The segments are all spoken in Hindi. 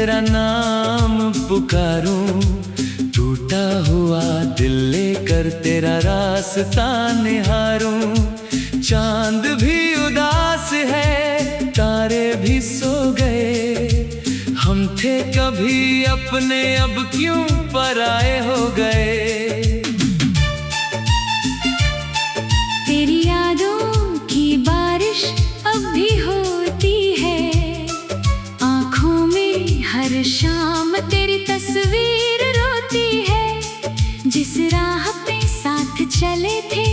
तेरा नाम पुकारूं, टूटा हुआ दिल लेकर तेरा रास्ता निहारूं। चांद भी उदास है, तारे भी सो गए, हम थे कभी अपने अब क्यों पराए हो गए। तेरी यादों की बारिश अब भी होती है, आँखों में हर शाम तेरी तस्वीर रोती है। जिस राह पे साथ चले थे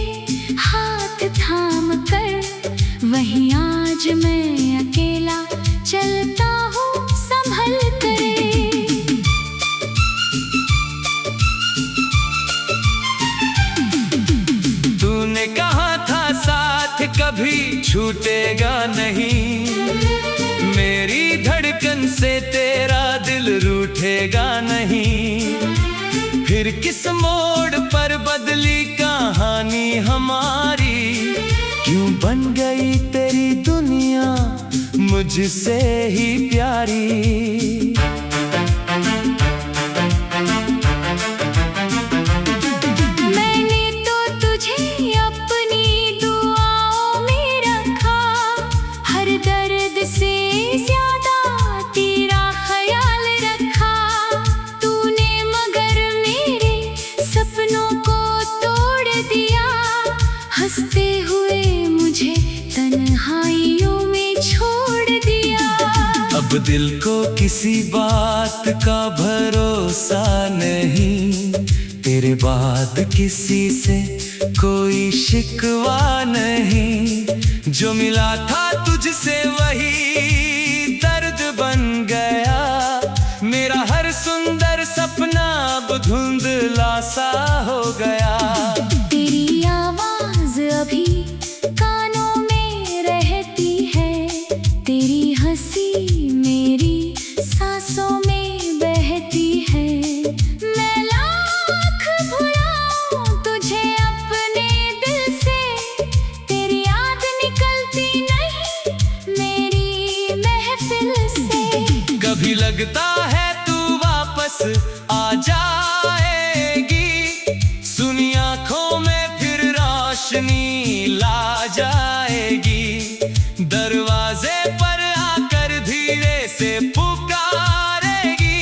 हाथ थाम कर, वहीं आज मैं अकेला चलता हूँ संभल कर। तूने कहा था साथ कभी छूटेगा नहीं, मेरी धड़कन से तेरा दिल रूठेगा नहीं। फिर किस मोड़ पर बदली कहानी हमारी, क्यों बन गई तेरी दुनिया मुझसे ही प्यारी। मैंने तो तुझे अपनी दुआओं में रखा, हर दर्द से ज्यादा तेरा ख्याल रखा। तूने मगर मेरे सपनों को तोड़ दिया, हंसते हुए मुझे तन्हाइयों में छोड़ दिया। अब दिल को किसी बात का भरोसा नहीं, तेरे बाद किसी से कोई शिकवा नहीं। जो मिला था तुझसे वही दर्द बन गया, मेरा हर सुंदर सपना अब धुंधला सा हो गया। तेरी आवाज अभी कानों में रहती है, तेरी हंसी मेरी सांसों में बहती है। मैं लाख भुलाऊं तुझे अपने दिल से, तेरी याद निकलती नहीं मेरी महफिल से। कभी लगता है तू वापस आ जाएगी, सुनी आँखों में फिर रोशनी ला जाएगी। दरवाजे पर आकर धीरे से पुकारेगी,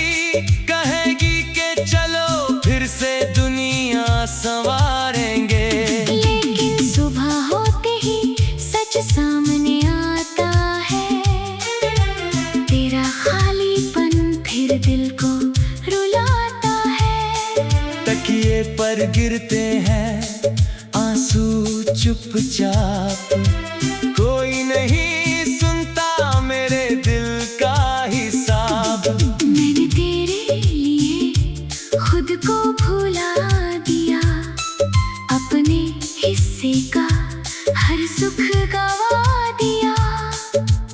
कहेगी कि चलो फिर से दुनिया संवारेंगे। लेकिन सुबह होते ही सच सामने आता है, तेरा खालीपन फिर दिल को रुलाता है। तकिए पर गिरते हैं आंसू चुपचाप, कोई नहीं सुनता मेरे दिल का हिसाब। मैंने तेरे लिए खुद को भुला दिया, अपने हिस्से का हर सुख गवा दिया।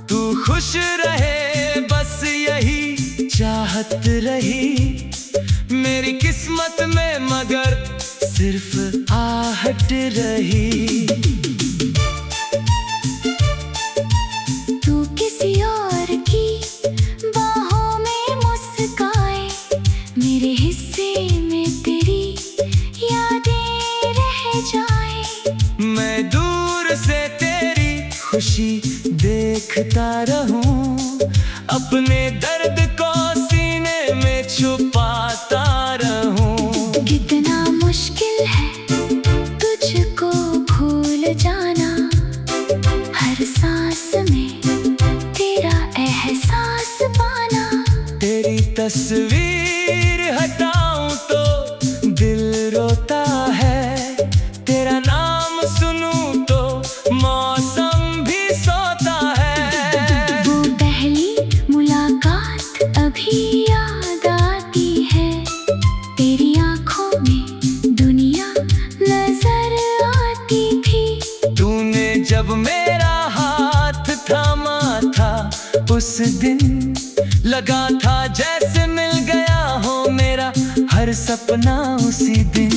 तू खुश रहे बस यही चाहत रही, मेरी किस्मत में मगर सिर्फ आहट रही। तू किसी और की बाहों में मुस्काए, मेरे हिस्से में तेरी यादें रह जाए। मैं दूर से तेरी खुशी देखता रहूं, अपने दर्द को सीने में छुपाता रहूं। कितना मुश्किल है तुझको भूल जाना, हर सांस में तेरा एहसास पाना। तेरी तस्वीर हटाऊं तो दिल रोता है, तेरा नाम सुनूं तो मौसम भी सोता है। वो पहली मुलाकात अभी याद आती है, तेरी आंखों में दुनिया नजर आती थी। तूने जब मेरा हाथ थामा था, उस दिन लगा था जैसे मिल गया हो मेरा हर सपना उसी दिन।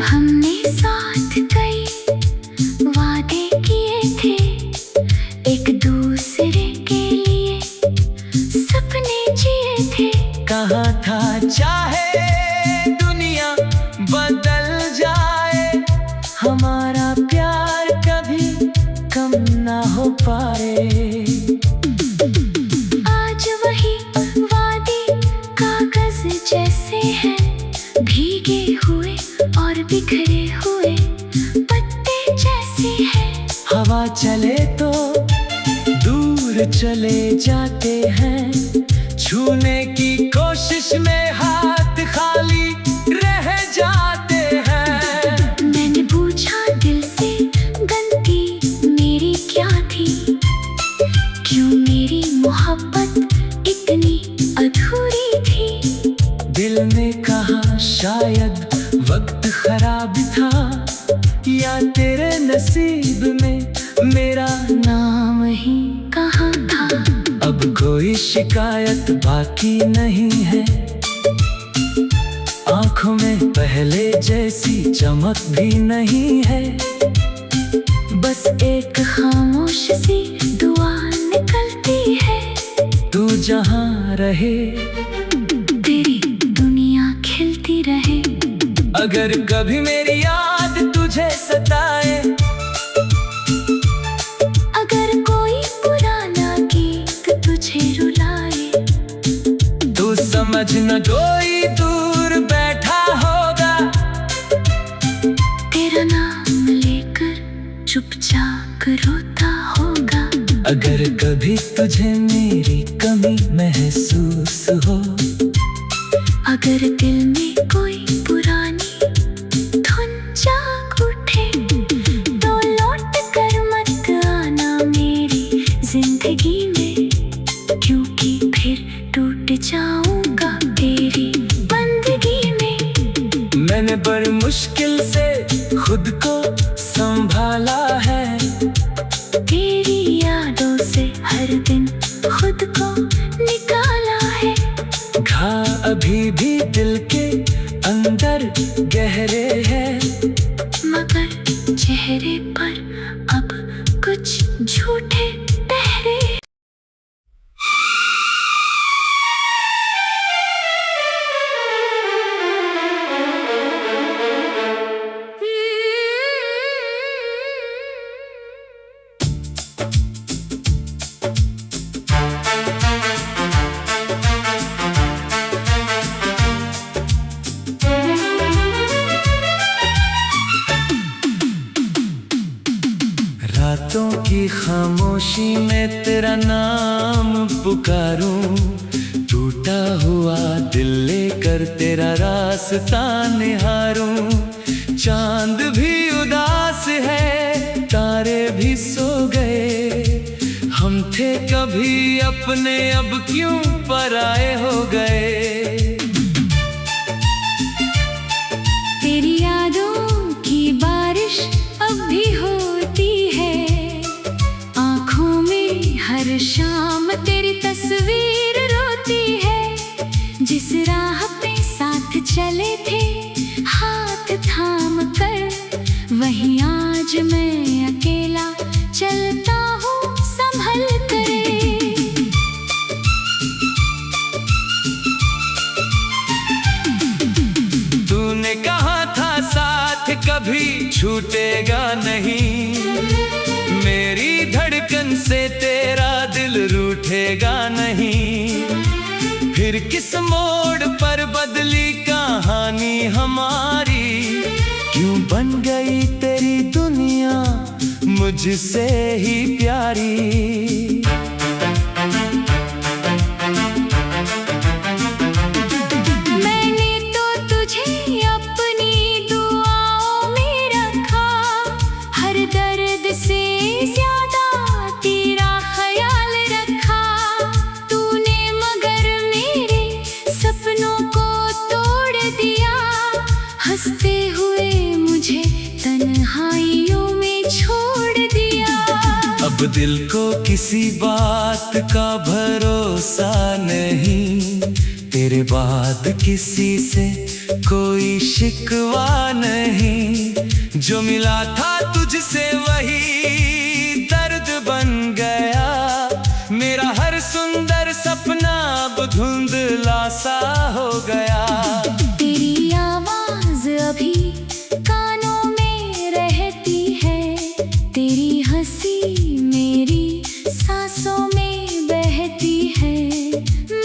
हमने साथ कई वादे किए थे, एक दूसरे के कहा था चाहे दुनिया बदल जाए, हमारा प्यार कभी कम ना हो पाए। आज वही वादे कागज जैसे हैं, भीगे हुए और बिखरे हुए पत्ते जैसे हैं। हवा चले तो दूर चले जाते हैं, छूने की कोशिश में हाथ खाली रह जाते हैं। मैंने पूछा दिल से, गलती मेरी क्या थी? क्यों मेरी मोहब्बत इतनी अधूरी थी? दिल ने कहा शायद वक्त खराब था, या तेरे नसीब में मेरा नाम ही कहाँ था। अब कोई शिकायत बाकी नहीं है, आंखों में पहले जैसी चमक भी नहीं है। बस एक खामोश सी दुआ निकलती है, तू जहाँ रहे तेरी दुनिया खिलती रहे। अगर कभी मेरी याद तुझे सताए, अगर कोई पुराना गीत तुझे रुलाए, तू समझ न कोई दूर बैठा होगा, तेरा नाम लेकर चुपचाप रोता होगा। अगर कभी तुझे मेरी कमी महसूस हो, अगर दिल में कोई पुरानी धुन जाग उठे, तो लौट कर मत आना मेरी जिंदगी में, क्योंकि फिर टूट जाऊंगा तेरी बंदगी में। मैंने बड़ी मुश्किल से खुद को संभाला है, तेरी यादों से हर दिन खुद को निकाला है। घा अभी भी दिल के अंदर गहरे हैं, मगर चेहरे पर अब कुछ झूठे पहरे। रातों की खामोशी में तेरा नाम पुकारूं, टूटा हुआ दिल लेकर तेरा रास्ता निहारूं। चांद भी उदास है, तारे भी सो गए, हम थे कभी अपने अब क्यों पराए हो गए। तेरी यादों की बारिश अब भी होती है, आँखों में हर शाम तेरी तस्वीर रोती है। जिस राह पे साथ चले थे हाथ थाम कर, वहीं आज मैं अकेला चलता हूँ संभल कर। तूने कहा था साथ कभी छूटेगा नहीं, मेरी धड़कन से तेरा दिल रूठेगा नहीं। फिर किस मोड़ पर बदली कहानी हमारी, क्यों बन गई तेरी दुनिया मुझसे ही प्यारी। मैंने तो तुझे अपनी दुआओं में रखा, हर दर्द से ज्यादा तेरा ख्याल रखा। तूने मगर मेरे सपनों को तोड़ दिया, हंसते हुए मुझे तन्हाइयों में छोड़ दिया। अब दिल को किसी बात का भरोसा नहीं, तेरे बाद किसी से कोई शिकवा नहीं। जो मिला था तुझसे वही दर्द बन गया मेरा हर सुंदर सपना अब धुंधला सा हो गया। तेरी आवाज अभी कानों में रहती है, तेरी हंसी मेरी सांसों में बहती है।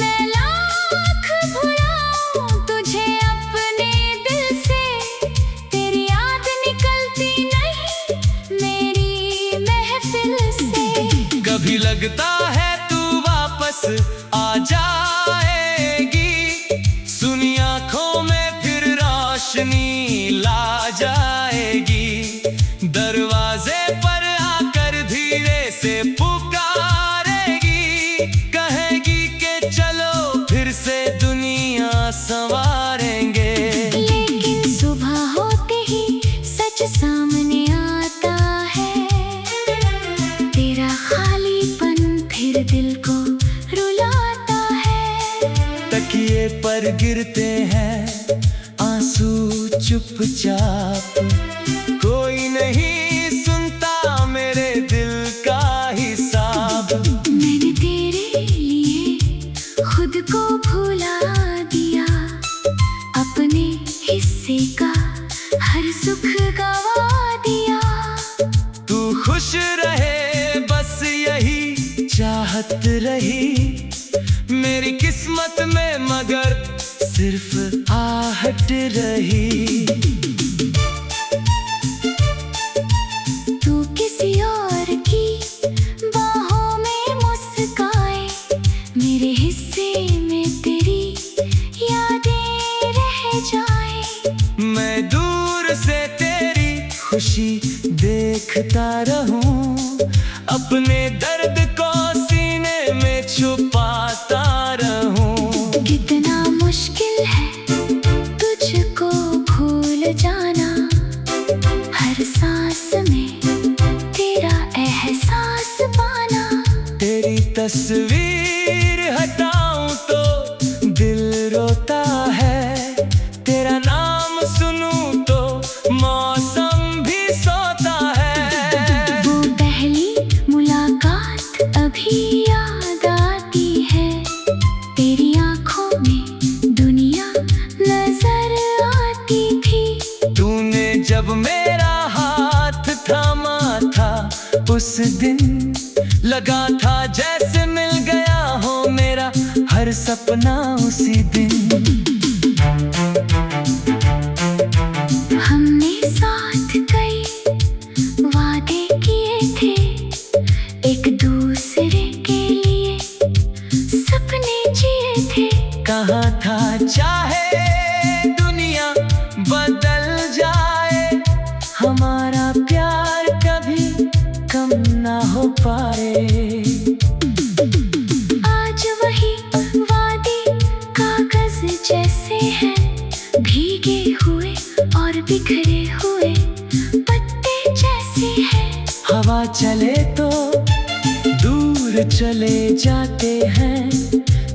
मैं लाख भुलाऊं तुझे अपने दिल से, तेरी याद निकलती नहीं मेरी महफिल से। कभी लगता है तू वापस आ जाएगी, सुनी आंखों में फिर रोशनी ला जाएगी। दरवाजे पर आकर धीरे से पुकारेगी, कहेगी कि चलो फिर से दुनिया संवारेंगे। लेकिन सुबह होते ही सच सामने आता है, तेरा खालीपन फिर दिल को रुलाता है। तकिए पर गिरते हैं आंसू चुपचाप, कोई नहीं सुनता मेरे दिल का हिसाब। मैंने तेरे लिए खुद को भुला दिया, अपने हिस्से का हर सुख गवा दिया। तू खुश रहे बस यही चाहत रही, मेरी किस्मत में मगर सिर्फ आहट रही। तू किसी और की बाहों में मुस्काए, मेरे हिस्से में तेरी यादें रह जाए। मैं दूर से तेरी खुशी देखता रहूं, अपने दर्द को सीने में छुपाता रहूं। कितना मुश्किल है तुझको भूल जाना, हर सांस में तेरा एहसास पाना। तेरी तस्वीर हटाऊं तो दिल रोता है, तेरा नाम सुनूं तो मौसम भी सोता है। वो पहली मुलाकात अभी याद आती है, तेरी आंखों में दुनिया नजर आती थी। तूने जब मेरा हाथ थामा था, उस दिन लगा था जैसे मिल गया हो मेरा हर सपना उसी दिन। हमने साथ कई वादे किए थे, एक दूसरे के लिए सपने जिए थे। कहा था चाहे दुनिया बदल जाए, हमारा प्यार कभी कम ना हो पाए। आज वही वादे कागज जैसे हैं, भीगे हुए और बिखरे हुए पत्ते जैसे हैं। हवा चले तो दूर चले जाते हैं,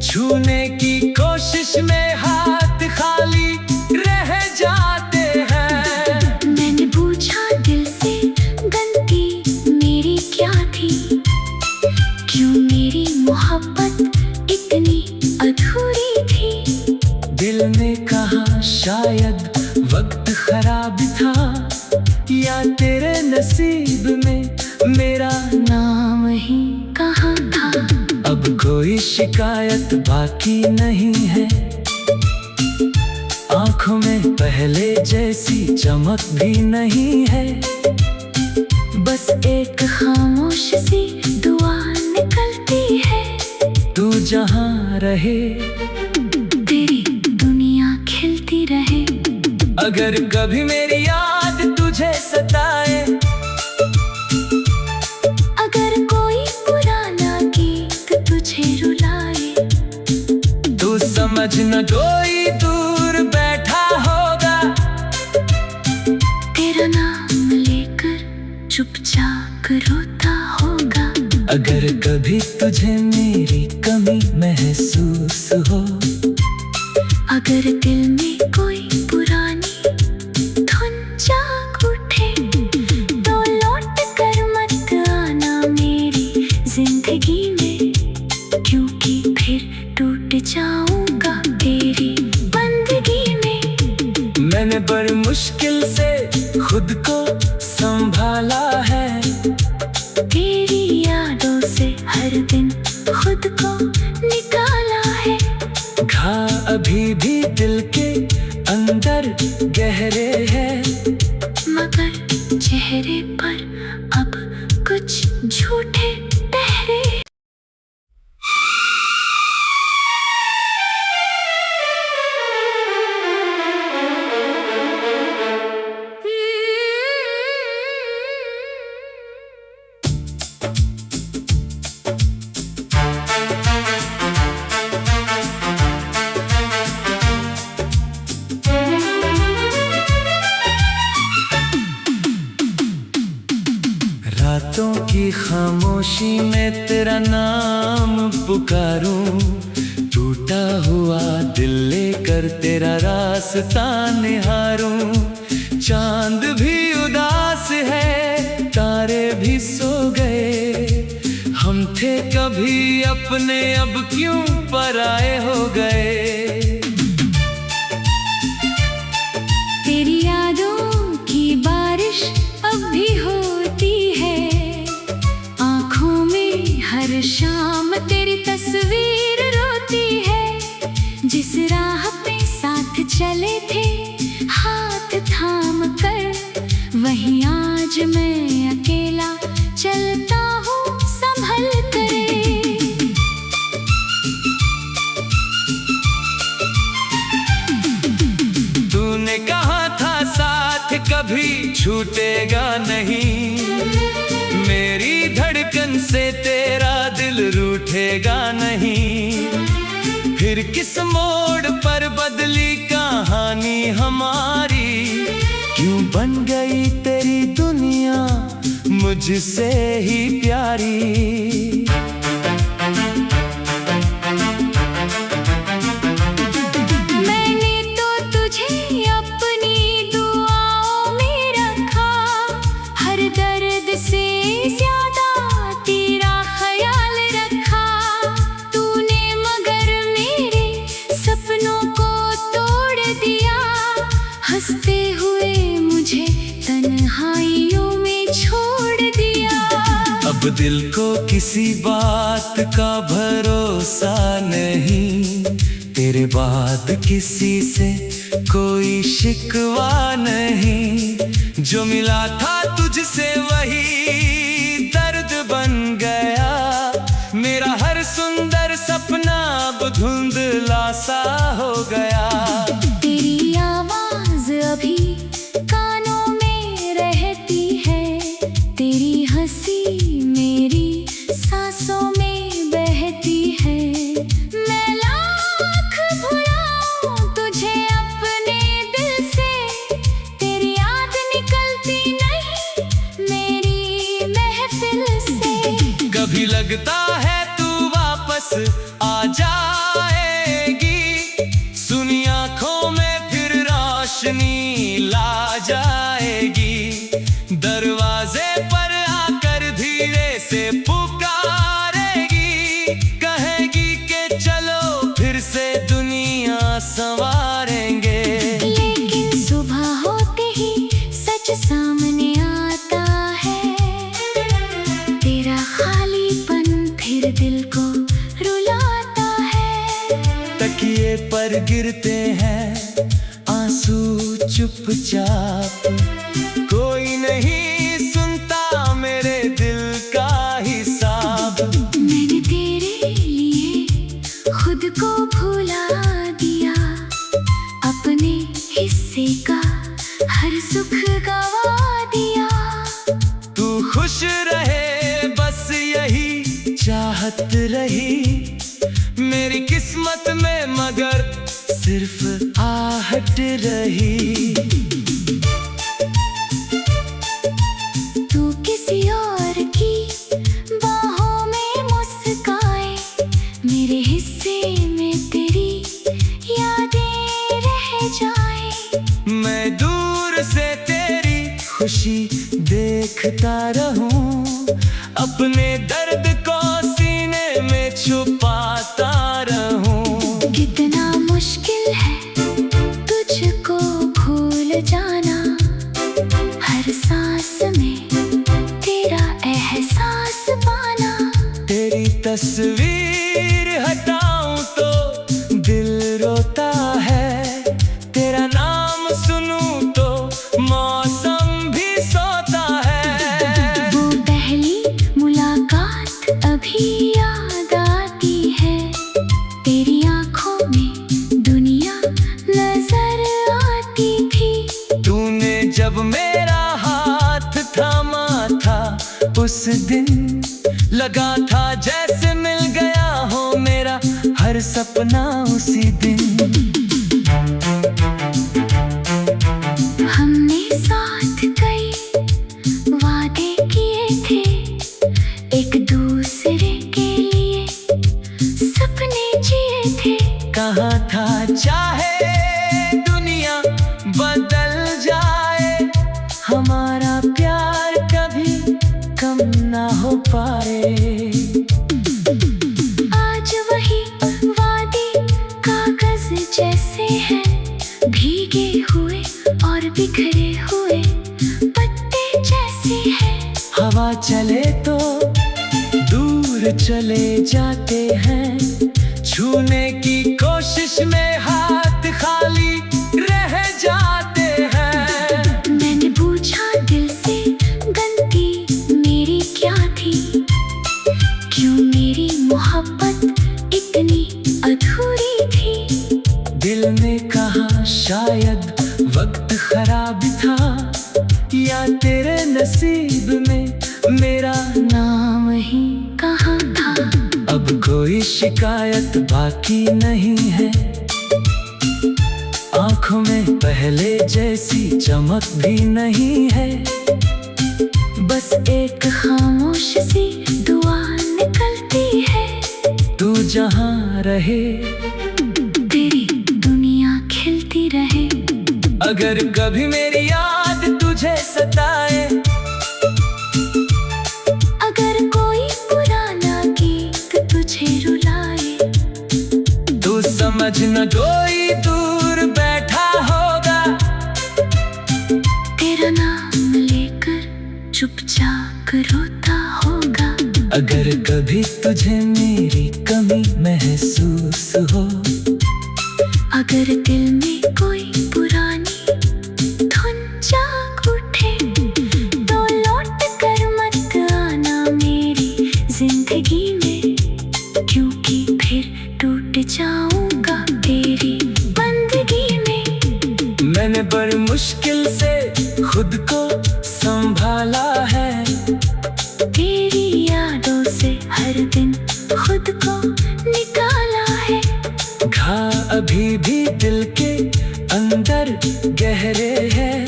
छूने की कोशिश में हाथ खाली रह जाते हैं। मैंने पूछा दिल से गलती मेरी क्या थी, क्यों मेरी मोहब्बत इतनी अधूरी थी। दिल ने कहा शायद वक्त खराब था, या तेरे नसीब में मेरा नाम ही कहाँ था। अब कोई शिकायत बाकी नहीं है, आंखों में पहले जैसी चमक भी नहीं है। बस एक खामोश सी दुआ निकलती है, तू जहाँ रहे तेरी दुनिया खिलती रहे। अगर कभी मेरी याद तुझे सताए, अगर कोई पुराना गीत तुझे रुलाए, तू समझ न कोई दूर बैठा होगा, तेरा नाम लेकर चुपचाप रोता होगा। अगर कभी तुझे मेरी कमी महसूस हो, अगर दिल में कोई पुरानी धुन जाग उठे, तो लौट कर मत आना मेरी जिंदगी में। तेरा नाम पुकारूं, टूटा हुआ दिल लेकर तेरा रास्ता निहारूं। चांद भी उदास है, तारे भी सो गए, हम थे कभी अपने अब क्यों पराए हो गए। तेरी यादों की बारिश अब भी होती है, आँखों में हर शाम तेरी तस्वीर रोती है। जिस राह पे साथ चले थे हाथ थाम कर, वहीं आज मैं अकेला चलता हूँ संभल कर। तूने कहा था साथ कभी छूटेगा नहीं, मेरी धड़कन से तेरा दिल रूठेगा नहीं। फिर किस मोड़ पर बदली कहानी हमारी, क्यों बन गई तेरी दुनिया मुझसे ही प्यारी। मैंने तो तुझे अपनी दुआओं में रखा, हर दर्द से ज्यादा तेरा ख्याल रखा। तूने मगर मेरे सपनों को तोड़ दिया, हंसते हुए मुझे तन्हाइयों में छोड़ दिया। अब दिल को किसी बात का भरोसा नहीं, तेरे बाद किसी से कोई शिकवा नहीं। जो मिला था तुझसे वही दर्द बन गया, मेरा हर सुंदर सपना अब धुंधला सा हो गया। तेरी आवाज अभी कानों में रहती है, तेरी हंसी मेरी सांसों में बहती है। मैं लाख भुलाऊं तुझे अपने दिल से, तेरी याद निकलती नहीं मेरी महफिल से। कभी लगता है तू वापस आ जाएगी, सुनी आँखों में फिर रोशनी ला जाएगी। दरवाजे पर आकर धीरे से पुकारेगी, कहेगी कि चलो फिर से दुनिया संवारेंगे। लेकिन सुबह होते ही सच सामने आता है, तेरा खालीपन फिर दिल को रुलाता है। तकिए पर गिरते हैं आंसू चुपचाप, कोई नहीं सुनता मेरे दिल का हिसाब। मैंने तेरे लिए खुद को भुला दिया, अपने हिस्से का हर सुख गवा दिया। तू खुश रहे बस यही चाहत रही, मेरी किस्मत में मगर सिर्फ आहट रही। तू किसी और की बाहों में मुस्काए, मेरे हिस्से में तेरी यादें रह जाए। मैं दूर से तेरी खुशी देखता रहूं, अपने दर्द को सीने में छुपाता रहूं। कितना मुश्किल है तुझको भूल जाना, हर सांस में तेरा एहसास पाना। तेरी तस्वीर हटाऊं तो दिल रोता है, तेरा नाम सुनूं तो मौसम भी सोता है। वो पहली मुलाकात अभी याद आती है, तेरी आंखों में दुनिया नजर आती थी। तूने जब मेरा हाथ थामा था, उस दिन लगा था जैसे मिल गया हो मेरा हर सपना उसी दिन। हमने साथ कई वादे किए थे, एक दूसरे सपने जिए थे। कहाँ था चाहे दुनिया बदल जाए, हमारा प्यार कभी कम ना हो पाए। आज वही वादी कागज जैसे हैं, भीगे हुए और बिखरे हुए पत्ते जैसे हैं। हवा चले तो दूर चले जाते हैं, छूने की कोशिश में हाथ खाली रह जाते हैं। मैंने पूछा दिल से, गलती मेरी क्या थी? क्यों मेरी मोहब्बत इतनी अधूरी थी? दिल ने कहा शायद वक्त खराब था, या तेरे नसीब में मेरा नाम ही कहाँ था? अब कोई शिकायत बाकी नहीं है, आंखों में पहले जैसी चमक भी नहीं है। बस एक खामोश सी दुआ निकलती है, तू जहाँ रहे तेरी दुनिया खिलती रहे। अगर कभी मेरी याद तुझे सताए, अगर कोई पुराना गीत तुझे रुलाए, तू समझ न कोई दूर बैठा होगा, तेरा नाम लेकर चुपचाप रोता होगा। अगर कभी तुझे मेरी कमी महसूस हो, अगर दिल में कोई पुरानी धुन जाग उठे, तो लौट कर मत आना मेरी जिंदगी में, क्योंकि फिर टूट जाऊंगा तेरी बंदगी में। मैंने बड़ी मुश्किल से खुद को संभाला है, तेरी यादों से हर दिन खुद को निकाला है। घा अभी भी दिल के अंदर गहरे हैं,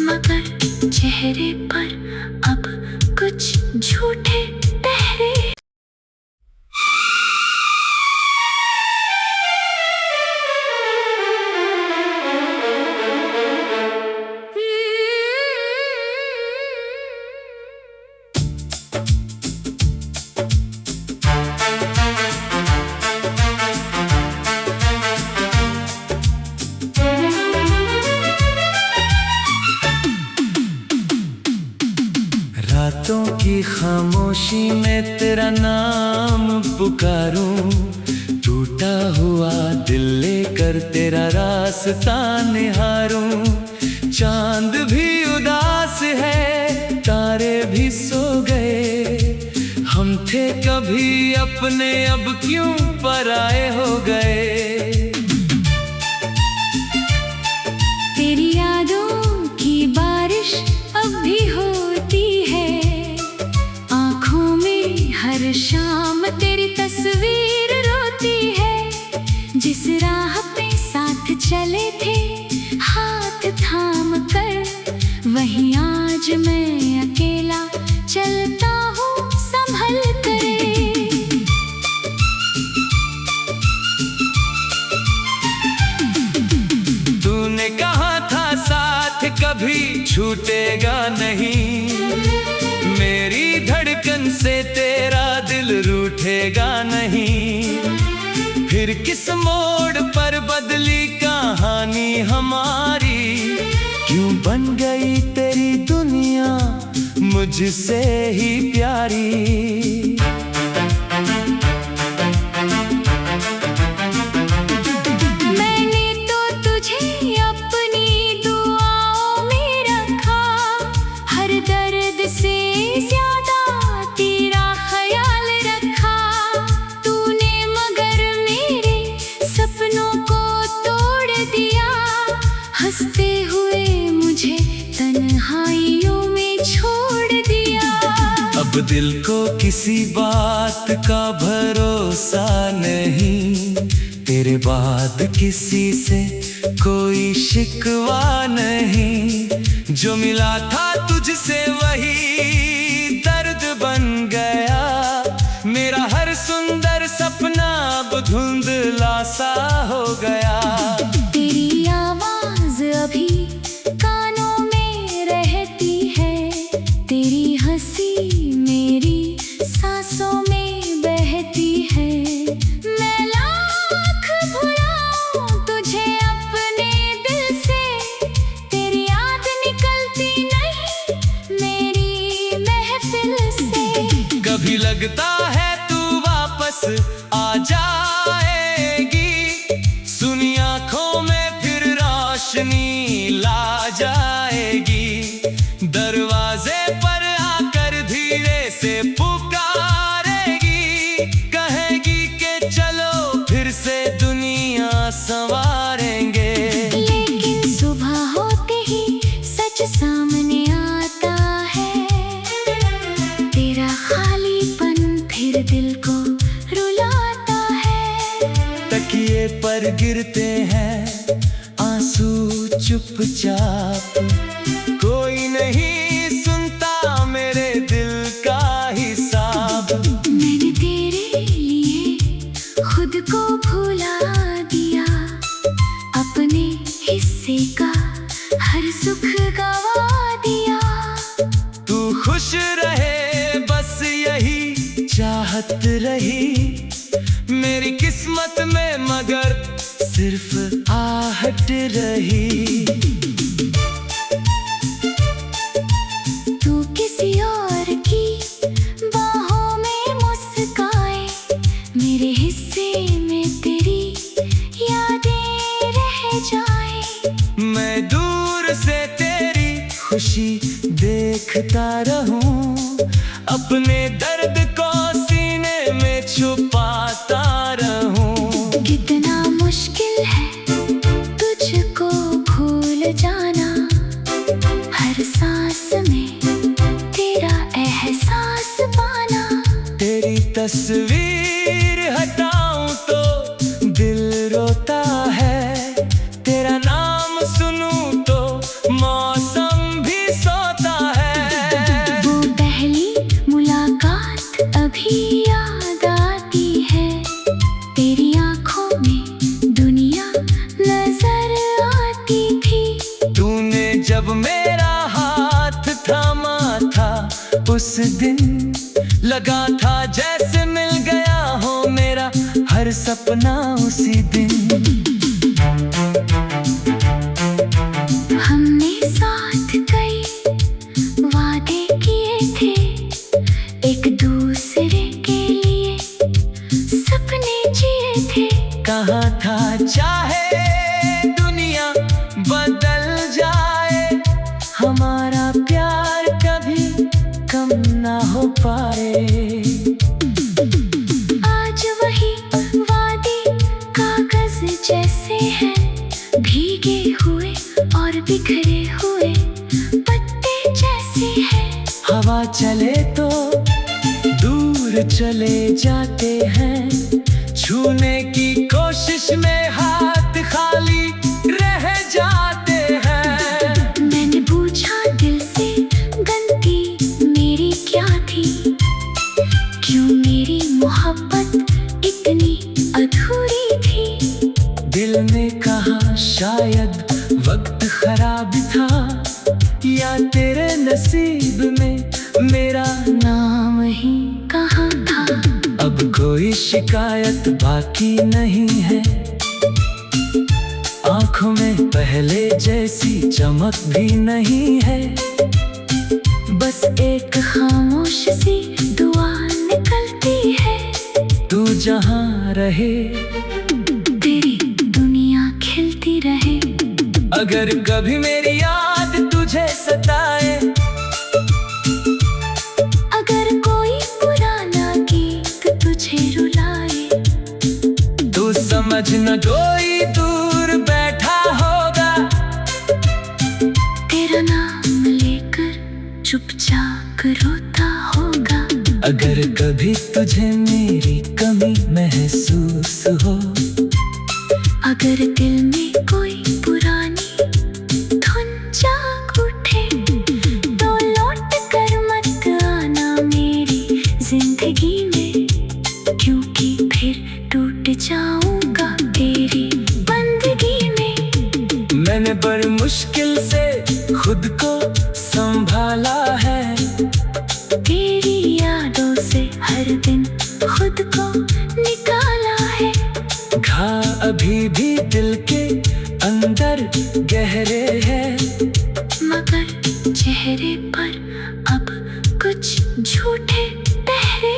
मगर चेहरे पर अब कुछ झूठे पहरे। रातों की खामोशी में तेरा नाम पुकारूं, टूटा हुआ दिल लेकर तेरा रास्ता निहारूं। चांद भी उदास है, तारे भी सो गए, हम थे कभी अपने अब क्यों पराए हो गए। तेरी यादों की बारिश अब भी होती है, आँखों में हर शाम तेरी तस्वीर रोती है। जिस राह पे साथ चले थे हाथ थाम कर, वहीं आज मैं अकेला चलता हूँ संभल कर। तूने कहा था साथ कभी छूटेगा नहीं, मेरी धड़कन से तेरा दिल रूठेगा नहीं। फिर किस मोड़ पर बदली कहानी हमारी, क्यों बन गई तेरी दुनिया मुझसे ही प्यारी। मैंने तो तुझे अपनी दुआओं में रखा, हर दर्द से ज्यादा तेरा ख्याल रखा। तूने मगर मेरे सपनों को तोड़ दिया, हंसते हुए मुझे तन्हाइयों में छोड़ दिया। अब दिल को किसी बात का भरोसा नहीं, तेरे बाद किसी से कोई शिकवा नहीं। जो मिला था तुझसे वही दर्द बन गया, मेरा हर सुंदर सपना अब धुंधला सा हो गया। तेरी आवाज अभी कानों में रहती है, तेरी हंसी मेरी सांसों में बहती है। मैं लाख भुलाऊं तुझे अपने दिल से, तेरी याद निकलती नहीं मेरी महफिल से। कभी लगता है तू वापस आ जाएगी, सुनी आँखों में फिर रोशनी ला जाएगी। दरवाजे पर आकर धीरे से पुकारेगी, कहेगी कि चलो फिर से दुनिया संवारेंगे। लेकिन सुबह होते ही सच सामने आता है, तेरा खालीपन फिर दिल को रुलाता है। तकिए पर गिरते हैं आंसू चुपचाप, कोई नहीं सुनता मेरे दिल का हिसाब। मैंने तेरे लिए खुद को भुला दिया, अपने हिस्से का हर सुख गवा दिया। तू खुश रहे बस यही चाहत रही, मेरी किस्मत में मगर सिर्फ आहट रही। तू किसी और की बाहों में मुस्काए, मेरे हिस्से में तेरी यादें रह जाए। मैं दूर से तेरी खुशी देखता रहूं, अपने दर्द को सीने में छुपाता रहूं। कितना मुश्किल है तुझको भूल जाना, हर सांस में तेरा एहसास पाना। तेरी तस्वीर हटाऊं तो दिल रोता है, तेरा नाम सुनूं तो मौसम भी सोता है। वो पहली मुलाकात अभी याद आती है, तेरी आंखों में दुनिया नजर आती थी। तूने जब मेरा हाथ थामा था, उस दिन लगा था जैसे मिल गया हो मेरा हर सपना उसी दिन। हमने साथ कई वादे किए थे, एक दूसरे के लिए सपने जिए थे। कहा था चाहे दुनिया बदल जाए, हमारा प्यार कभी कम ना हो पाए। आज वही वादे कागज जैसे हैं, भीगे हुए और बिखरे हुए पत्ते जैसे हैं। हवा चले तो दूर चले जाते हैं, छूने की कोशिश में हाथ खाली रह जाते हैं। मैंने पूछा दिल से गलती मेरी क्या थी, क्यों मेरी मोहब्बत इतनी अधूरी थी। दिल ने कहा शायद वक्त खराब था, या तेरे नसीब में मेरा नाम ही कहाँ था। अब कोई शिकायत बाकी नहीं है, आंखों में पहले जैसी चमक भी नहीं है। बस एक खामोश सी दुआ निकलती है, तू जहां रहे तेरी दुनिया खिलती रहे। अगर कभी मेरी याद तुझे सताए, अगर कोई पुराना गीत तुझे रुलाए, तू समझ न कोई दूर बैठा होगा, तेरा नाम लेकर चुपचाप रोता होगा। अगर कभी तुझे मेरी कमी महसूस हो, अगर दिल में कोई पुरानी धुन जाग उठे, तो लौट कर मत आना मेरी जिंदगी में, क्योंकि फिर टूट जाऊंगा तेरी बंदगी में। मैंने बड़ी मुश्किल से खुद को संभाला है, तेरी यादों से हर दिन खुद को निकाला है। घाव अभी भी दिल के अंदर गहरे हैं, मगर चेहरे पर अब कुछ झूठे पहरे।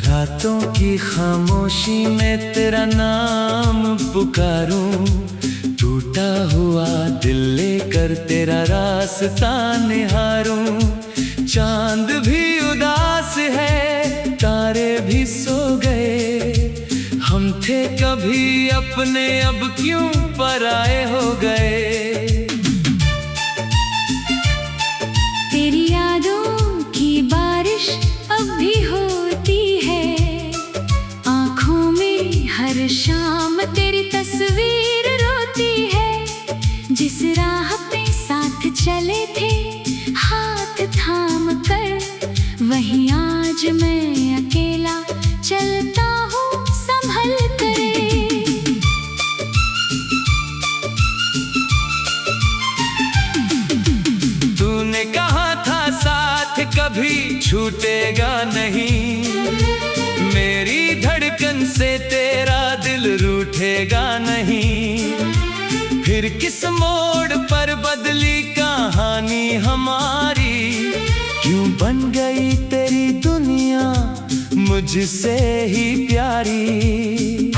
रातों की खामोशी में तेरा नाम पुकारूं, टूटा हुआ दिल लेकर तेरा रास्ता निहारूं। चांद भी उदास है, तारे भी सो गए, हम थे कभी अपने अब क्यों पराए हो गए। तेरी यादों की बारिश अब भी होती है, आँखों में हर शाम तेरी तस्वीर रोती है। जिस राह पे साथ चले थे हाथ थाम कर, वहीं आज मैं अकेला चलता हूँ संभल कर। तूने कहा था साथ कभी छूटेगा नहीं, मेरी धड़कन से तेरा दिल रूठेगा नहीं। फिर किस मोड़ पर बदली कहानी हमारी, क्यों बन गई तेरी दुनिया मुझसे ही प्यारी।